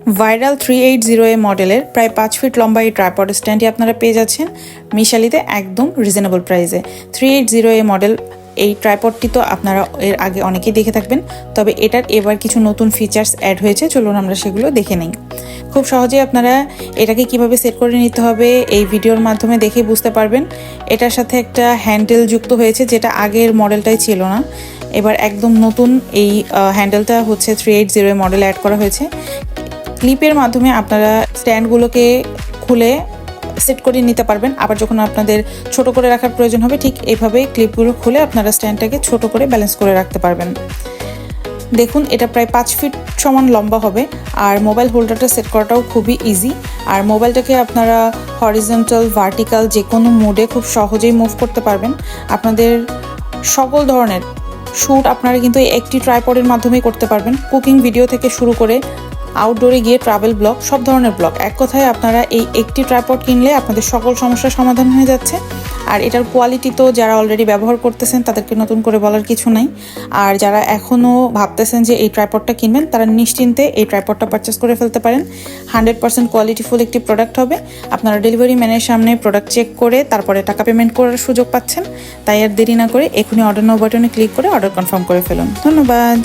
Viral 380A মডেলের প্রায় 5 fit লম্বা এই ট্রাইপড স্ট্যান্ডটি আপনারা পেয়ে যাচ্ছেন মিশালিতে একদম রিজনেবল প্রাইসে। 380A মডেল এই ট্রাইপডটি তো আপনারা এর আগে অনেকেই দেখে থাকবেন, তবে এটার এবার কিছু নতুন ফিচার্স অ্যাড হয়েছে, চলুন আমরা সেগুলো দেখে নিই। খুব সহজেই আপনারা এটাকে কিভাবে সেট করে নিতে হবে এই ভিডিওর মাধ্যমে দেখে বুঝতে পারবেন। এটার সাথে একটা হ্যান্ডেল যুক্ত হয়েছে, যেটা আগের মডেলটাই ছিল না। এবার একদম নতুন এই হ্যান্ডেলটা হচ্ছে 380 মডেল অ্যাড করা হয়েছে। ক্লিপের মাধ্যমে আপনারা স্ট্যান্ডগুলোকে খুলে সেট করে নিতে পারবেন। আবার যখন আপনাদের ছোট করে রাখার প্রয়োজন হবে, ঠিক এইভাবে ক্লিপগুলো খুলে আপনারা স্ট্যান্ডটাকে ছোট করে ব্যালেন্স করে রাখতে পারবেন। দেখুন, এটা প্রায় 5 ফিট সমান লম্বা হবে, আর মোবাইল হোল্ডারটা সেট করাটাও খুবই ইজি। আর মোবাইলটাকে আপনারা হরিজন্টাল, ভার্টিক্যাল যে কোনো মোডে খুব সহজেই মুভ করতে পারবেন। আপনাদের সকল ধরনের শ্যুট আপনারা কিন্তু এই একটি ট্রাইপডের মাধ্যমেই করতে পারবেন। কুকিং ভিডিও থেকে শুরু করে আউটডোরে গিয়ে ট্রাভেল ব্লগ, সব ধরনের ব্লগ। এক কথায় আপনারা এই একটি ট্রাইপড কিনলে আপনাদের সকল সমস্যার সমাধান হয়ে যাচ্ছে। আর এটার কোয়ালিটি তো যারা অলরেডি ব্যবহার করতেছেন তাদেরকে নতুন করে বলার কিছু নাই। আর যারা এখনও ভাবতেছেন যে এই ট্রাইপডটা কিনবেন, তারা নিশ্চিন্তে এই ট্রাইপডটা পারচেস করে ফেলতে পারেন। 100% কোয়ালিটিফুল একটি প্রোডাক্ট হবে। আপনারা ডেলিভারি ম্যানের সামনে প্রোডাক্ট চেক করে তারপরে টাকা পেমেন্ট করার সুযোগ পাচ্ছেন। তাই আর দেরি না করে এখনই অর্ডার নাও বাটনে ক্লিক করে অর্ডার কনফার্ম করে ফেলুন। ধন্যবাদ।